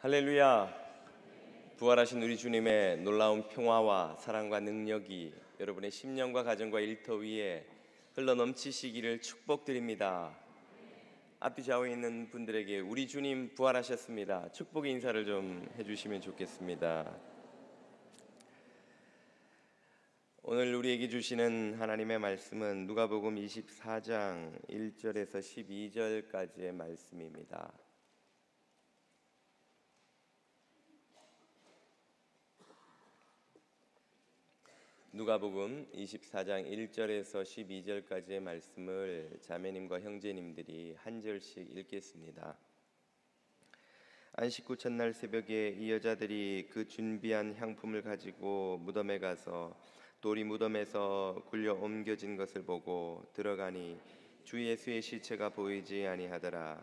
할렐루야. 부활하신 우리 주님의 놀라운 평화와 사랑과 능력이 여러분의 심령과 가정과 일터 위에 흘러넘치시기를 축복드립니다. 앞뒤 좌우에 있는 분들에게 우리 주님 부활하셨습니다. 축복의 인사를 좀 해주시면 좋겠습니다. 오늘 우리에게 주시는 하나님의 말씀은 누가복음 24장 1절에서 12절까지의 말씀입니다. 누가복음 24장 1절에서 12절까지의 말씀을 자매님과 형제님들이 한 절씩 읽겠습니다. 안식 후 첫날 새벽에 이 여자들이 그 준비한 향품을 가지고 무덤에 가서 돌이 무덤에서 굴려 옮겨진 것을 보고 들어가니 주 예수의 시체가 보이지 아니하더라.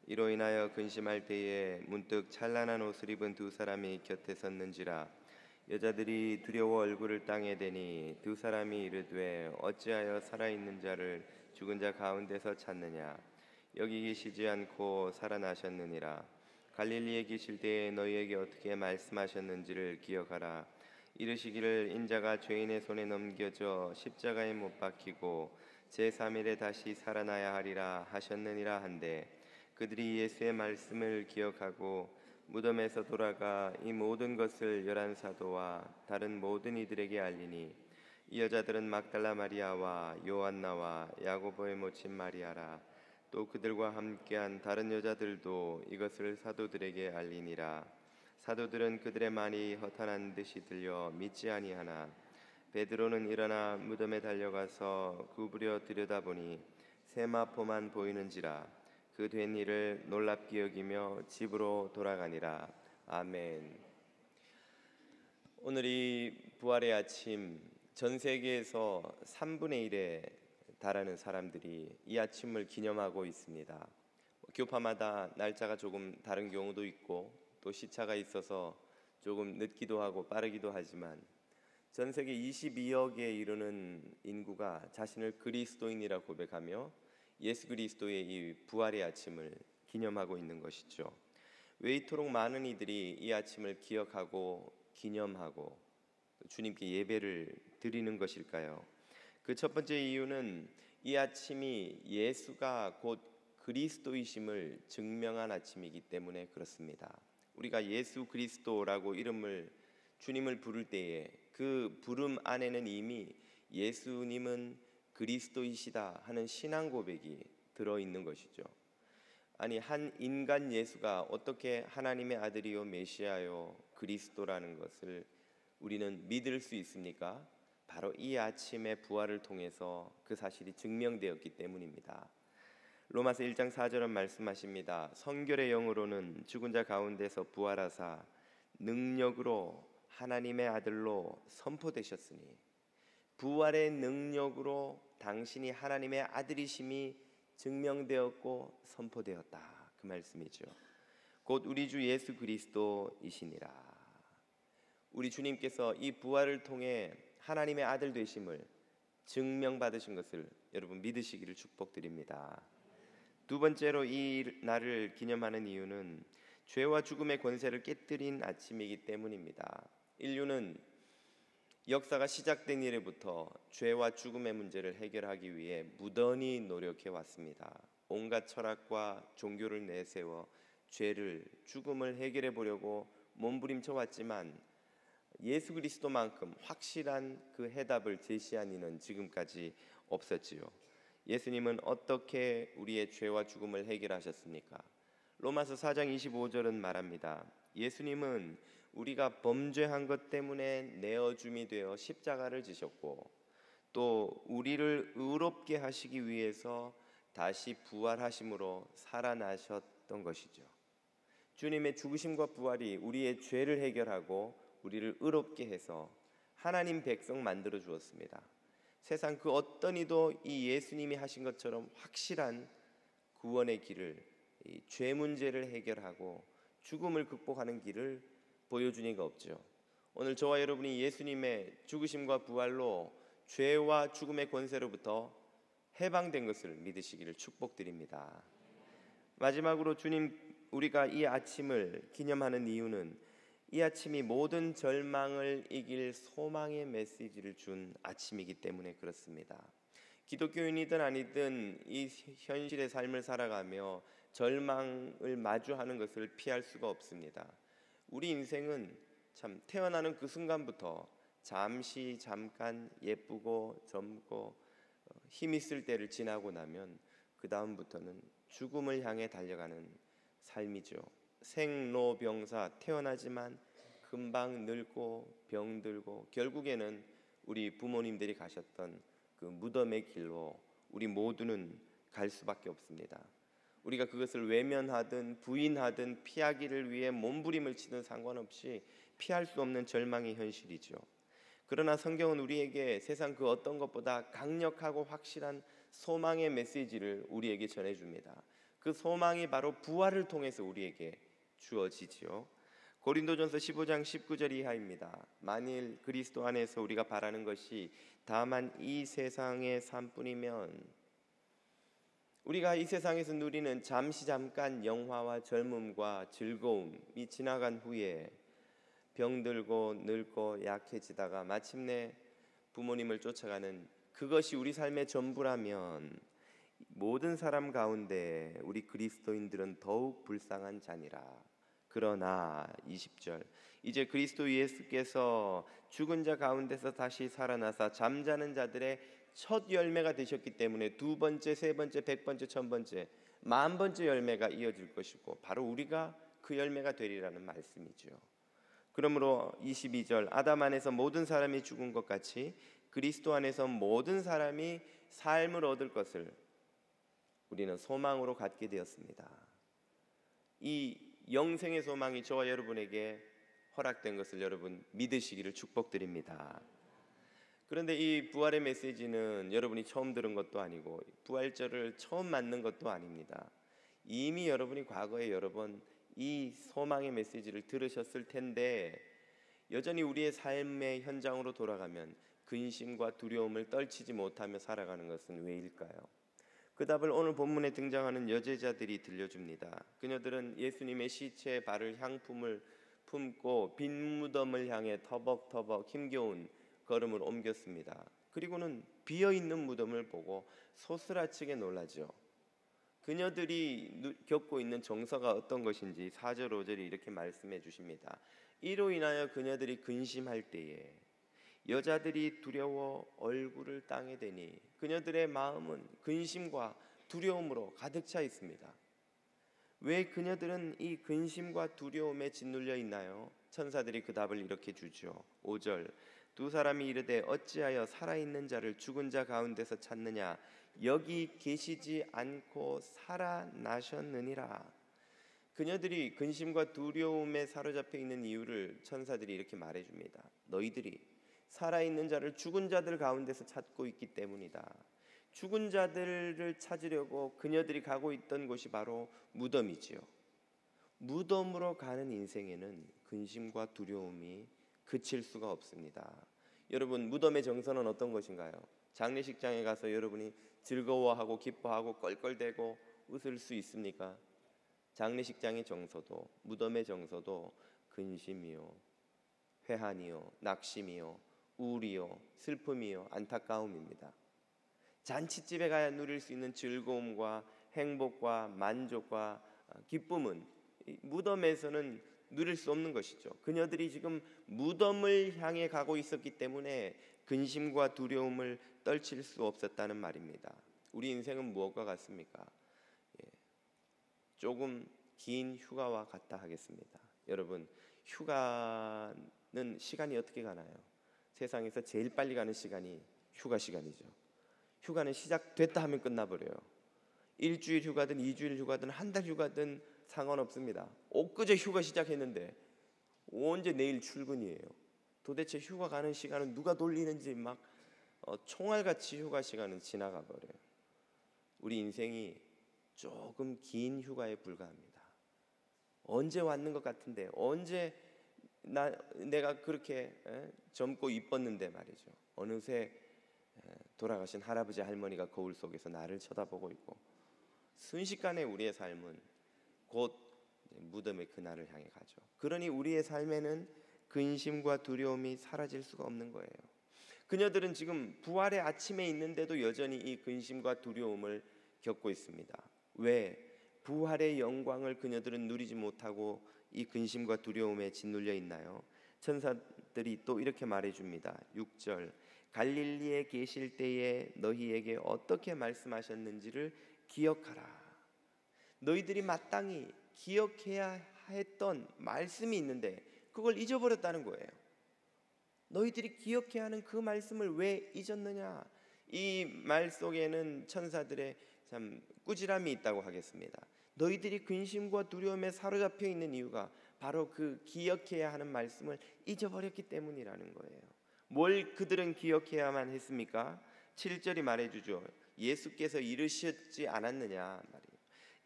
이로 인하여 근심할 때에 문득 찬란한 옷을 입은 두 사람이 곁에 섰는지라. 여자들이 두려워 얼굴을 땅에 대니 두 사람이 이르되 어찌하여 살아있는 자를 죽은 자 가운데서 찾느냐. 여기 계시지 않고 살아나셨느니라. 갈릴리에 계실 때에 너희에게 어떻게 말씀하셨는지를 기억하라. 이르시기를 인자가 죄인의 손에 넘겨져 십자가에 못 박히고 제3일에 다시 살아나야 하리라 하셨느니라 한데, 그들이 예수의 말씀을 기억하고 무덤에서 돌아가 이 모든 것을 11사도와 다른 모든 이들에게 알리니, 이 여자들은 막달라 마리아와 요한나와 야고보의 모친 마리아라. 또 그들과 함께한 다른 여자들도 이것을 사도들에게 알리니라. 사도들은 그들의 말이 허탄한 듯이 들려 믿지 아니하나 베드로는 일어나 무덤에 달려가서 구부려 들여다보니 세마포만 보이는지라. 그 된 일을 놀랍게 여기며 집으로 돌아가니라. 아멘. 오늘이 부활의 아침, 전 세계에서 3분의 1에 달하는 사람들이 이 아침을 기념하고 있습니다. 교파마다 날짜가 조금 다른 경우도 있고 또 시차가 있어서 조금 늦기도 하고 빠르기도 하지만 전 세계 22억에 이르는 인구가 자신을 그리스도인이라 고백하며 예수 그리스도의 이 부활의 아침을 기념하고 있는 것이죠. 왜 이토록 많은 이들이 이 아침을 기억하고 기념하고 주님께 예배를 드리는 것일까요? 그 첫 번째 이유는 이 아침이 예수가 곧 그리스도이심을 증명한 아침이기 때문에 그렇습니다. 우리가 예수 그리스도라고 주님을 부를 때에 그 부름 안에는 이미 예수님은 그리스도이시다 하는 신앙 고백이 들어있는 것이죠. 아니, 한 인간 예수가 어떻게 하나님의 아들이요 메시아요 그리스도라는 것을 우리는 믿을 수 있습니까? 바로 이 아침의 부활을 통해서 그 사실이 증명되었기 때문입니다. 로마서 1장 4절은 말씀하십니다. 성결의 영으로는 죽은 자 가운데서 부활하사 능력으로 하나님의 아들로 선포되셨으니, 부활의 능력으로 당신이 하나님의 아들이심이 증명되었고 선포되었다, 그 말씀이죠. 곧 우리 주 예수 그리스도이시니라. 우리 주님께서 이 부활을 통해 하나님의 아들 되심을 증명받으신 것을 여러분 믿으시기를 축복드립니다. 두 번째로 이 날을 기념하는 이유는 죄와 죽음의 권세를 깨뜨린 아침이기 때문입니다. 인류는 역사가 시작된 이래부터 죄와 죽음의 문제를 해결하기 위해 무던히 노력해 왔습니다. 온갖 철학과 종교를 내세워 죄를, 죽음을 해결해 보려고 몸부림쳐 왔지만 예수 그리스도만큼 확실한 그 해답을 제시한 이는 지금까지 없었지요. 예수님은 어떻게 우리의 죄와 죽음을 해결하셨습니까? 로마서 4장 25절은 말합니다. 예수님은 우리가 범죄한 것 때문에 내어줌이 되어 십자가를 지셨고 또 우리를 의롭게 하시기 위해서 다시 부활하심으로 살아나셨던 것이죠. 주님의 죽으심과 부활이 우리의 죄를 해결하고 우리를 의롭게 해서 하나님 백성 만들어 주었습니다. 세상 그 어떤 이도 이 예수님이 하신 것처럼 확실한 구원의 길을, 이 죄 문제를 해결하고 죽음을 극복하는 길을 보여준 이가 없죠. 오늘 저와 여러분이 예수님의 죽으심과 부활로 죄와 죽음의 권세로부터 해방된 것을 믿으시기를 축복드립니다. 마지막으로 주님 우리가 이 아침을 기념하는 이유는 이 아침이 모든 절망을 이길 소망의 메시지를 준 아침이기 때문에 그렇습니다. 기독교인이든 아니든 이 현실의 삶을 살아가며 절망을 마주하는 것을 피할 수가 없습니다. 우리 인생은 참 태어나는 그 순간부터 잠깐 예쁘고 젊고 힘 있을 때를 지나고 나면 그 다음부터는 죽음을 향해 달려가는 삶이죠. 생로병사, 태어나지만 금방 늙고 병들고 결국에는 우리 부모님들이 가셨던 그 무덤의 길로 우리 모두는 갈 수밖에 없습니다. 우리가 그것을 외면하든 부인하든 피하기를 위해 몸부림을 치든 상관없이 피할 수 없는 절망의 현실이죠. 그러나 성경은 우리에게 세상 그 어떤 것보다 강력하고 확실한 소망의 메시지를 우리에게 전해줍니다. 그 소망이 바로 부활을 통해서 우리에게 주어지지요. 고린도전서 15장 19절 이하입니다. 만일 그리스도 안에서 우리가 바라는 것이 다만 이 세상의 삶뿐이면 우리가 이 세상에서 누리는 잠깐 영화와 젊음과 즐거움이 지나간 후에 병들고 늙고 약해지다가 마침내 부모님을 쫓아가는 그것이 우리 삶의 전부라면 모든 사람 가운데 우리 그리스도인들은 더욱 불쌍한 자니라. 그러나 20절 이제 그리스도 예수께서 죽은 자 가운데서 다시 살아나사 잠자는 자들의 첫 열매가 되셨기 때문에 두 번째, 세 번째, 100번째, 1000번째, 10,000번째 열매가 이어질 것이고 바로 우리가 그 열매가 되리라는 말씀이죠. 그러므로 22절 아담 안에서 모든 사람이 죽은 것 같이 그리스도 안에서 모든 사람이 삶을 얻을 것을 우리는 소망으로 갖게 되었습니다. 이 영생의 소망이 저와 여러분에게 허락된 것을 여러분 믿으시기를 축복드립니다. 그런데 이 부활의 메시지는 여러분이 처음 들은 것도 아니고 부활절을 처음 맞는 것도 아닙니다. 이미 여러분이 과거에 여러 번 이 소망의 메시지를 들으셨을 텐데 여전히 우리의 삶의 현장으로 돌아가면 근심과 두려움을 떨치지 못하며 살아가는 것은 왜일까요? 그 답을 오늘 본문에 등장하는 여제자들이 들려줍니다. 그녀들은 예수님의 시체에 바를 향품을 품고 빈 무덤을 향해 터벅터벅 힘겨운 걸음을 옮겼습니다. 그리고는 비어있는 무덤을 보고 소스라치게 놀라죠. 그녀들이 겪고 있는 정서가 어떤 것인지 4절 5절이 이렇게 말씀해 주십니다. 이로 인하여 그녀들이 근심할 때에 여자들이 두려워 얼굴을 땅에 대니 그녀들의 마음은 근심과 두려움으로 가득 차 있습니다. 왜 그녀들은 이 근심과 두려움에 짓눌려 있나요? 천사들이 그 답을 이렇게 주죠. 5절 두 사람이 이르되 어찌하여 살아있는 자를 죽은 자 가운데서 찾느냐 여기 계시지 않고 살아나셨느니라. 그녀들이 근심과 두려움에 사로잡혀 있는 이유를 천사들이 이렇게 말해줍니다. 너희들이 살아있는 자를 죽은 자들 가운데서 찾고 있기 때문이다. 죽은 자들을 찾으려고 그녀들이 가고 있던 곳이 바로 무덤이지요. 무덤으로 가는 인생에는 근심과 두려움이 그칠 수가 없습니다. 여러분 무덤의 정서는 어떤 것인가요? 장례식장에 가서 여러분이 즐거워하고 기뻐하고 껄껄대고 웃을 수 있습니까? 장례식장의 정서도 무덤의 정서도 근심이요, 회한이요, 낙심이요, 우울이요, 슬픔이요, 안타까움입니다. 잔치집에 가야 누릴 수 있는 즐거움과 행복과 만족과 기쁨은 무덤에서는 누릴 수 없는 것이죠. 그녀들이 지금 무덤을 향해 가고 있었기 때문에 근심과 두려움을 떨칠 수 없었다는 말입니다. 우리 인생은 무엇과 같습니까? 조금 긴 휴가와 같다 하겠습니다. 여러분 휴가는 시간이 어떻게 가나요? 세상에서 제일 빨리 가는 시간이 휴가 시간이죠. 휴가는 시작됐다 하면 끝나버려요. 일주일 휴가든 2주일 휴가든 한 달 휴가든 상관없습니다. 엊그제 휴가 시작했는데 언제 내일 출근이에요. 도대체 휴가 가는 시간은 누가 돌리는지 막 총알같이 휴가 시간은 지나가 버려요. 우리 인생이 조금 긴 휴가에 불과합니다. 언제 왔는 것 같은데 언제 내가 그렇게 젊고 이뻤는데 말이죠. 어느새 돌아가신 할아버지 할머니가 거울 속에서 나를 쳐다보고 있고 순식간에 우리의 삶은 곧 무덤의 그날을 향해 가죠. 그러니 우리의 삶에는 근심과 두려움이 사라질 수가 없는 거예요. 그녀들은 지금 부활의 아침에 있는데도 여전히 이 근심과 두려움을 겪고 있습니다. 왜? 부활의 영광을 그녀들은 누리지 못하고 이 근심과 두려움에 짓눌려 있나요? 천사들이 또 이렇게 말해줍니다. 6절, 갈릴리에 계실 때에 너희에게 어떻게 말씀하셨는지를 기억하라. 너희들이 마땅히 기억해야 했던 말씀이 있는데 그걸 잊어버렸다는 거예요. 너희들이 기억해야 하는 그 말씀을 왜 잊었느냐? 이 말 속에는 천사들의 참 꾸지람이 있다고 하겠습니다. 너희들이 근심과 두려움에 사로잡혀 있는 이유가 바로 그 기억해야 하는 말씀을 잊어버렸기 때문이라는 거예요. 뭘 그들은 기억해야만 했습니까? 7절이 말해주죠. 예수께서 이르셨지 않았느냐 말이에요.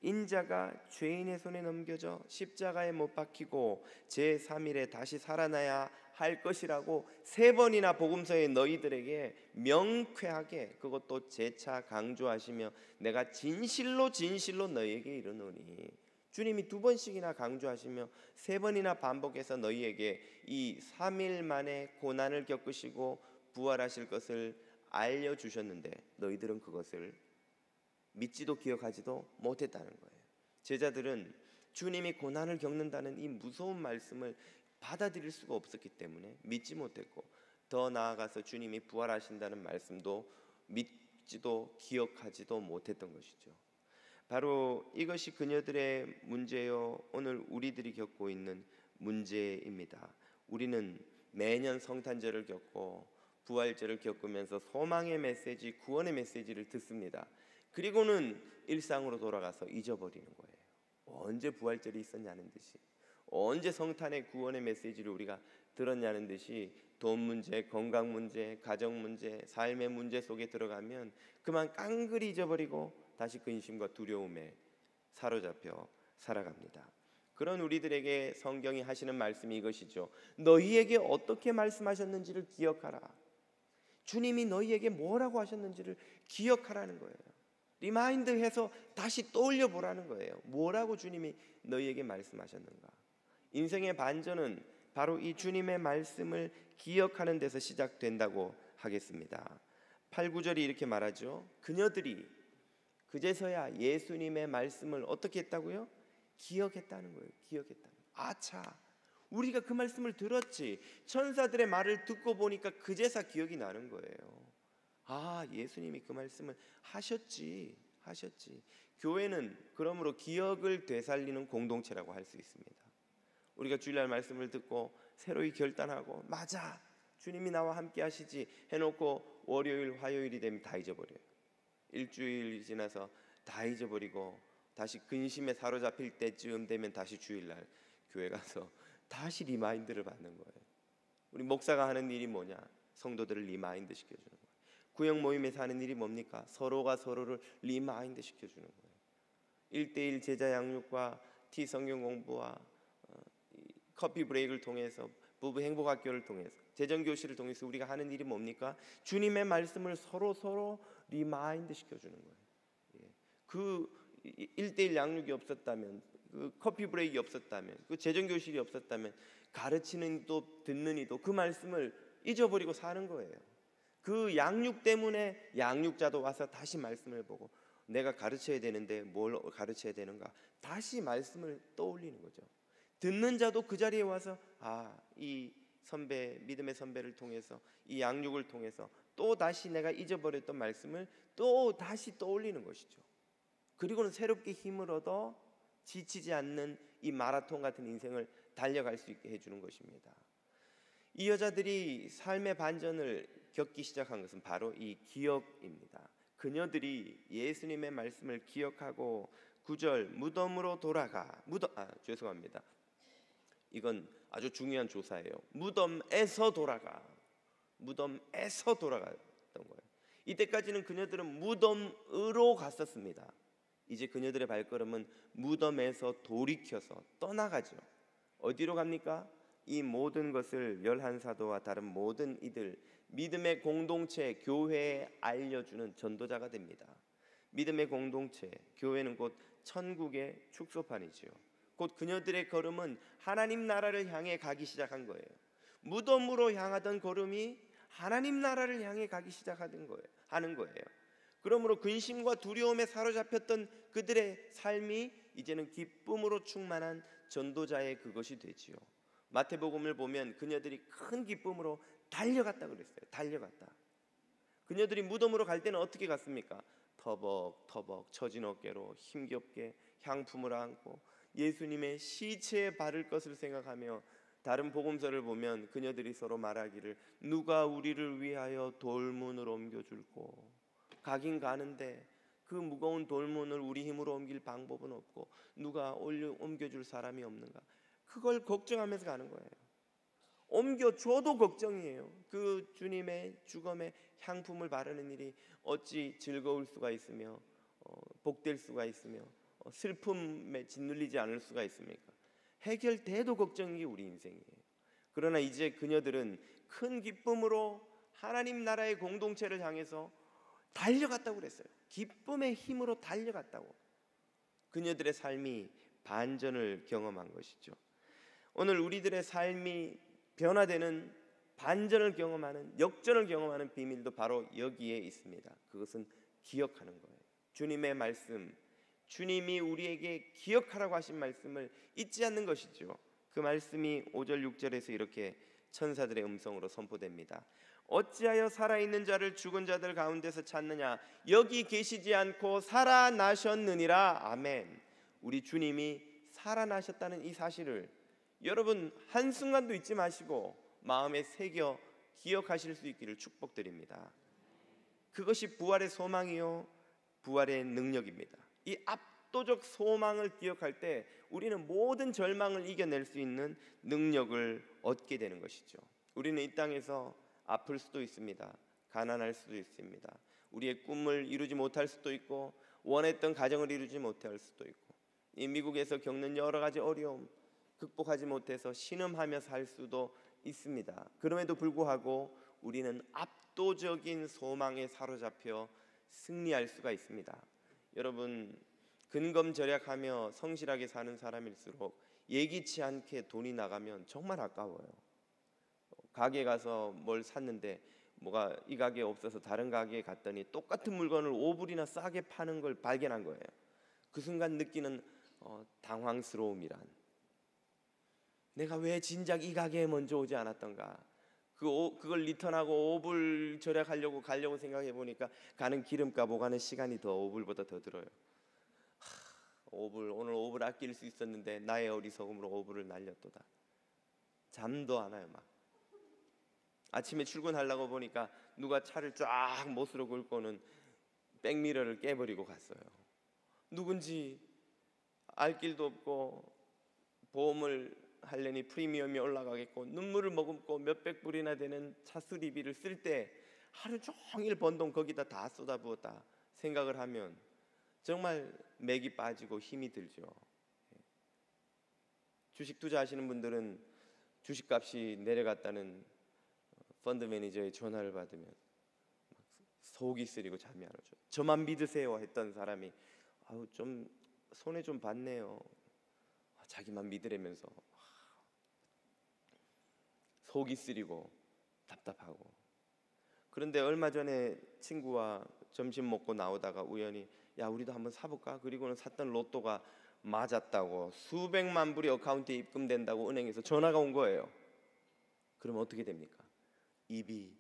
인자가 죄인의 손에 넘겨져 십자가에 못 박히고 제3일에 다시 살아나야 할 것이라고 3번이나 복음서에 너희들에게 명쾌하게 그것도 재차 강조하시며 내가 진실로 진실로 너희에게 이르노니, 주님이 2번씩이나 강조하시며 3번이나 반복해서 너희에게 이 3일 만에 고난을 겪으시고 부활하실 것을 알려주셨는데 너희들은 그것을 믿지도 기억하지도 못했다는 거예요. 제자들은 주님이 고난을 겪는다는 이 무서운 말씀을 받아들일 수가 없었기 때문에 믿지 못했고, 더 나아가서 주님이 부활하신다는 말씀도 믿지도 기억하지도 못했던 것이죠. 바로 이것이 그녀들의 문제요, 오늘 우리들이 겪고 있는 문제입니다. 우리는 매년 성탄절을 겪고 부활절을 겪으면서 소망의 메시지, 구원의 메시지를 듣습니다. 그리고는 일상으로 돌아가서 잊어버리는 거예요. 언제 부활절이 있었냐는 듯이, 언제 성탄의 구원의 메시지를 우리가 들었냐는 듯이 돈 문제, 건강 문제, 가정 문제, 삶의 문제 속에 들어가면 그만 깡그리 잊어버리고 다시 근심과 두려움에 사로잡혀 살아갑니다. 그런 우리들에게 성경이 하시는 말씀이 이것이죠. 너희에게 어떻게 말씀하셨는지를 기억하라. 주님이 너희에게 뭐라고 하셨는지를 기억하라는 거예요. 리마인드해서 다시 떠올려 보라는 거예요. 뭐라고 주님이 너희에게 말씀하셨는가. 인생의 반전은 바로 이 주님의 말씀을 기억하는 데서 시작된다고 하겠습니다. 8, 9절이 이렇게 말하죠. 그녀들이 그제서야 예수님의 말씀을 어떻게 했다고요? 기억했다는 거예요. 기억했다는 거예요. 아차, 우리가 그 말씀을 들었지. 천사들의 말을 듣고 보니까 그제서 기억이 나는 거예요. 아, 예수님이 그 말씀을 하셨지. 교회는 그러므로 기억을 되살리는 공동체라고 할 수 있습니다. 우리가 주일날 말씀을 듣고 새로이 결단하고, 맞아, 주님이 나와 함께 하시지 해놓고 월요일, 화요일이 되면 다 잊어버려요. 일주일이 지나서 다 잊어버리고 다시 근심에 사로잡힐 때쯤 되면 다시 주일날 교회 가서 다시 리마인드를 받는 거예요. 우리 목사가 하는 일이 뭐냐? 성도들을 리마인드 시켜주는 거예요. 구역 모임에서 하는 일이 뭡니까? 서로가 서로를 리마인드 시켜주는 거예요. 1대1 제자 양육과 T 성경 공부와 커피 브레이크를 통해서, 부부 행복학교를 통해서, 재정교실을 통해서 우리가 하는 일이 뭡니까? 주님의 말씀을 서로 리마인드 시켜주는 거예요. 그 1대1 양육이 없었다면, 그 커피 브레이크가 없었다면, 그 재정교실이 없었다면 가르치는 이도 듣는 이도 그 말씀을 잊어버리고 사는 거예요. 그 양육 때문에 양육자도 와서 다시 말씀을 보고, 내가 가르쳐야 되는데 뭘 가르쳐야 되는가, 다시 말씀을 떠올리는 거죠. 듣는 자도 그 자리에 와서 이 선배, 믿음의 선배를 통해서, 이 양육을 통해서 또 다시 내가 잊어버렸던 말씀을 또 다시 떠올리는 것이죠. 그리고는 새롭게 힘을 얻어 지치지 않는 이 마라톤 같은 인생을 달려갈 수 있게 해주는 것입니다. 이 여자들이 삶의 반전을 겪기 시작한 것은 바로 이 기억입니다. 그녀들이 예수님의 말씀을 기억하고 9절 무덤으로 돌아가, 죄송합니다. 이건 아주 중요한 조사예요. 무덤에서 돌아갔던 거예요. 이때까지는 그녀들은 무덤으로 갔었습니다. 이제 그녀들의 발걸음은 무덤에서 돌이켜서 떠나가죠. 어디로 갑니까? 이 모든 것을 11사도와 다른 모든 이들, 믿음의 공동체, 교회에 알려주는 전도자가 됩니다. 믿음의 공동체, 교회는 곧 천국의 축소판이지요. 곧 그녀들의 걸음은 하나님 나라를 향해 가기 시작한 거예요. 무덤으로 향하던 걸음이 하나님 나라를 향해 가기 시작하는 거예요. 그러므로 근심과 두려움에 사로잡혔던 그들의 삶이 이제는 기쁨으로 충만한 전도자의 그것이 되지요. 마태복음을 보면 그녀들이 큰 기쁨으로 달려갔다 그랬어요. 달려갔다. 그녀들이 무덤으로 갈 때는 어떻게 갔습니까? 터벅터벅 처진 어깨로 힘겹게 향품을 안고 예수님의 시체에 바를 것을 생각하며, 다른 복음서를 보면 그녀들이 서로 말하기를 누가 우리를 위하여 돌문을 옮겨줄꼬. 가긴 가는데 그 무거운 돌문을 우리 힘으로 옮길 방법은 없고 누가 옮겨줄 사람이 없는가. 그걸 걱정하면서 가는 거예요. 옮겨줘도 걱정이에요. 그 주님의 죽음의 향품을 바르는 일이 어찌 즐거울 수가 있으며 복될 수가 있으며 슬픔에 짓눌리지 않을 수가 있습니까? 해결돼도 걱정인 게 우리 인생이에요. 그러나 이제 그녀들은 큰 기쁨으로 하나님 나라의 공동체를 향해서 달려갔다고 그랬어요. 기쁨의 힘으로 달려갔다고. 그녀들의 삶이 반전을 경험한 것이죠. 오늘 우리들의 삶이 변화되는, 반전을 경험하는, 역전을 경험하는 비밀도 바로 여기에 있습니다. 그것은 기억하는 거예요. 주님의 말씀, 주님이 우리에게 기억하라고 하신 말씀을 잊지 않는 것이죠. 그 말씀이 5절 6절에서 이렇게 천사들의 음성으로 선포됩니다. 어찌하여 살아있는 자를 죽은 자들 가운데서 찾느냐? 여기 계시지 않고 살아나셨느니라. 아멘. 우리 주님이 살아나셨다는 이 사실을 여러분 한순간도 잊지 마시고 마음에 새겨 기억하실 수 있기를 축복드립니다. 그것이 부활의 소망이요 부활의 능력입니다. 이 압도적 소망을 기억할 때 우리는 모든 절망을 이겨낼 수 있는 능력을 얻게 되는 것이죠. 우리는 이 땅에서 아플 수도 있습니다. 가난할 수도 있습니다. 우리의 꿈을 이루지 못할 수도 있고 원했던 가정을 이루지 못할 수도 있고 이 미국에서 겪는 여러 가지 어려움 극복하지 못해서 신음하며 살 수도 있습니다. 그럼에도 불구하고 우리는 압도적인 소망에 사로잡혀 승리할 수가 있습니다. 여러분 근검절약하며 성실하게 사는 사람일수록 예기치 않게 돈이 나가면 정말 아까워요. 가게 가서 뭘 샀는데 뭐가 이 가게에 없어서 다른 가게에 갔더니 똑같은 물건을 5불이나 싸게 파는 걸 발견한 거예요. 그 순간 느끼는 당황스러움이란, 내가 왜 진작 이 가게에 먼저 오지 않았던가. 그걸 리턴하고 5불 절약하려고 가려고 생각해 보니까 가는 기름값 오가는 시간이 더 5불보다 더 들어요. 5불, 오늘 5불 아낄 수 있었는데 나의 어리석음으로 5불을 날렸도다. 잠도 안 와요. 막 아침에 출근하려고 보니까 누가 차를 쫙 못으로 긁고 오는 백미러를 깨버리고 갔어요. 누군지 알 길도 없고 보험을 하려니 프리미엄이 올라가겠고 눈물을 머금고 몇백 불이나 되는 차 수리비를 쓸 때 하루 종일 번 돈 거기다 다 쏟아부었다 생각을 하면 정말 맥이 빠지고 힘이 들죠. 주식 투자하시는 분들은 주식값이 내려갔다는 펀드 매니저의 전화를 받으면 속이 쓰리고 잠이 안 오죠. 저만 믿으세요 했던 사람이 좀 손해 좀 봤네요. 자기만 믿으려면서 속이 쓰리고 답답하고. 그런데 얼마 전에 친구와 점심 먹고 나오다가 우연히 야 우리도 한번 사볼까? 그리고는 샀던 로또가 맞았다고 수백만 불이 어카운트에 입금된다고 은행에서 전화가 온 거예요. 그럼 어떻게 됩니까? 입이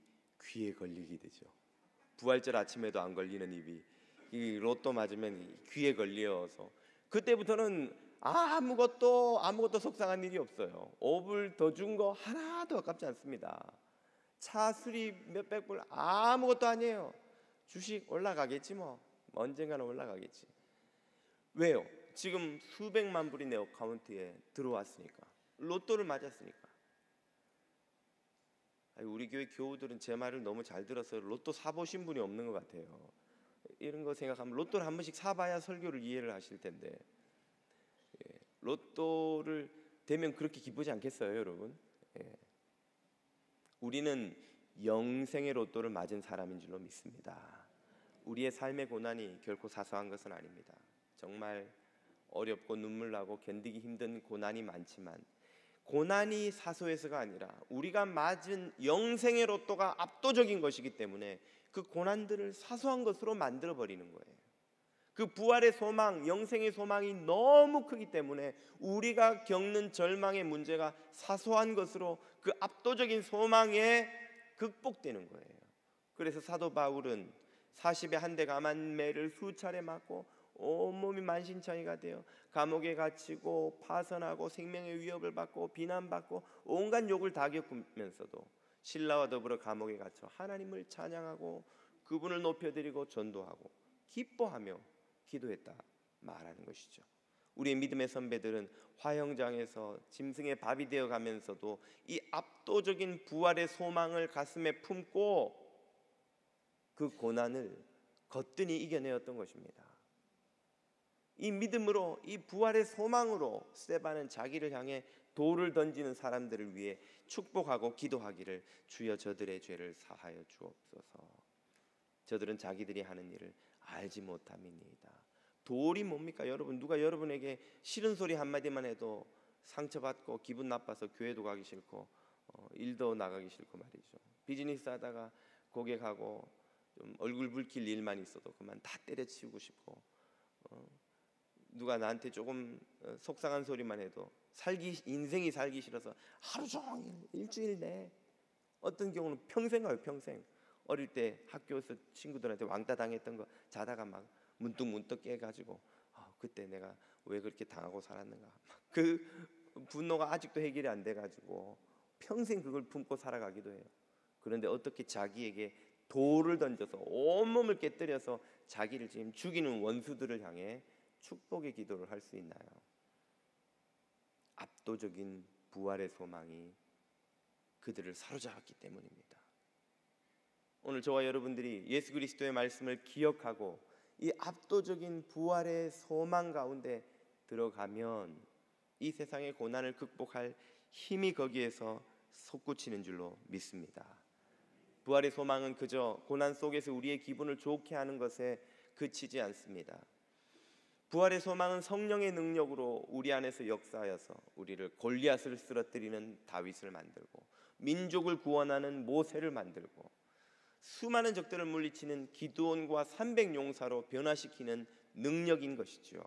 귀에 걸리게 되죠. 부활절 아침에도 안 걸리는 입이 이 로또 맞으면 귀에 걸려서 그때부터는 아무것도 속상한 일이 없어요. 5불 더 준 거 하나도 아깝지 않습니다. 차 수리 몇백 불 아무것도 아니에요. 주식 올라가겠지 뭐 언젠가는 올라가겠지. 왜요? 지금 수백만 불이 내 어카운트에 들어왔으니까, 로또를 맞았으니까. 우리 교회 교우들은 제 말을 너무 잘 들어서 로또 사보신 분이 없는 것 같아요. 이런 거 생각하면 로또를 한 번씩 사봐야 설교를 이해를 하실 텐데, 로또를 되면 그렇게 기쁘지 않겠어요 여러분? 우리는 영생의 로또를 맞은 사람인 줄로 믿습니다. 우리의 삶의 고난이 결코 사소한 것은 아닙니다. 정말 어렵고 눈물 나고 견디기 힘든 고난이 많지만 고난이 사소해서가 아니라 우리가 맞은 영생의 로또가 압도적인 것이기 때문에 그 고난들을 사소한 것으로 만들어 버리는 거예요. 그 부활의 소망, 영생의 소망이 너무 크기 때문에 우리가 겪는 절망의 문제가 사소한 것으로 그 압도적인 소망에 극복되는 거예요. 그래서 사도 바울은 40에 한 대 감한 매를 수차례 맞고 온몸이 만신창이가 되어 감옥에 갇히고 파선하고 생명의 위협을 받고 비난받고 온갖 욕을 다 겪으면서도 신라와 더불어 감옥에 갇혀 하나님을 찬양하고 그분을 높여드리고 전도하고 기뻐하며 기도했다 말하는 것이죠. 우리의 믿음의 선배들은 화형장에서 짐승의 밥이 되어 가면서도 이 압도적인 부활의 소망을 가슴에 품고 그 고난을 거뜬히 이겨내었던 것입니다. 이 믿음으로, 이 부활의 소망으로 스데반은 자기를 향해 돌을 던지는 사람들을 위해 축복하고 기도하기를 주여 저들의 죄를 사하여 주옵소서. 저들은 자기들이 하는 일을 알지 못함이니이다. 돌이 뭡니까 여러분? 누가 여러분에게 싫은 소리 한마디만 해도 상처받고 기분 나빠서 교회도 가기 싫고 일도 나가기 싫고 말이죠. 비즈니스 하다가 고객하고 좀 얼굴 붉힐 일만 있어도 그만 다 때려치우고 싶고 누가 나한테 조금 속상한 소리만 해도 인생이 살기 싫어서 하루 종일 일주일 내 어떤 경우는 평생 가요. 평생. 어릴 때 학교에서 친구들한테 왕따 당했던 거 자다가 막 문득 깨가지고 그때 내가 왜 그렇게 당하고 살았는가, 그 분노가 아직도 해결이 안 돼가지고 평생 그걸 품고 살아가기도 해요. 그런데 어떻게 자기에게 돌을 던져서 온몸을 깨뜨려서 자기를 지금 죽이는 원수들을 향해 축복의 기도를 할 수 있나요? 압도적인 부활의 소망이 그들을 사로잡았기 때문입니다. 오늘 저와 여러분들이 예수 그리스도의 말씀을 기억하고 이 압도적인 부활의 소망 가운데 들어가면 이 세상의 고난을 극복할 힘이 거기에서 솟구치는 줄로 믿습니다. 부활의 소망은 그저 고난 속에서 우리의 기분을 좋게 하는 것에 그치지 않습니다. 부활의 소망은 성령의 능력으로 우리 안에서 역사하여서 우리를 골리앗을 쓰러뜨리는 다윗을 만들고 민족을 구원하는 모세를 만들고 수많은 적들을 물리치는 기드온과 300용사로 변화시키는 능력인 것이죠.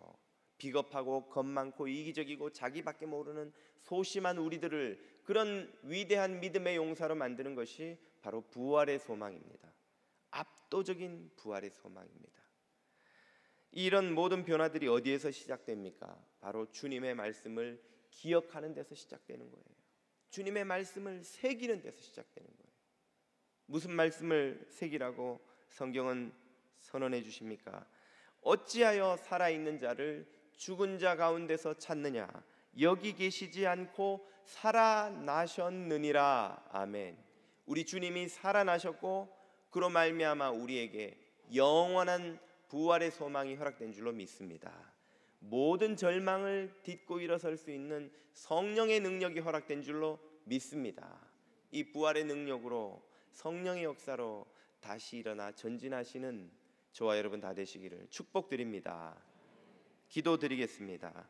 비겁하고 겁 많고 이기적이고 자기밖에 모르는 소심한 우리들을 그런 위대한 믿음의 용사로 만드는 것이 바로 부활의 소망입니다. 압도적인 부활의 소망입니다. 이런 모든 변화들이 어디에서 시작됩니까? 바로 주님의 말씀을 기억하는 데서 시작되는 거예요. 주님의 말씀을 새기는 데서 시작되는 거예요. 무슨 말씀을 새기라고 성경은 선언해 주십니까? 어찌하여 살아있는 자를 죽은 자 가운데서 찾느냐? 여기 계시지 않고 살아나셨느니라. 아멘. 우리 주님이 살아나셨고 그로 말미암아 우리에게 영원한 부활의 소망이 허락된 줄로 믿습니다. 모든 절망을 딛고 일어설 수 있는 성령의 능력이 허락된 줄로 믿습니다. 이 부활의 능력으로 성령의 역사로 다시 일어나 전진하시는 저와 여러분 다 되시기를 축복드립니다. 기도드리겠습니다.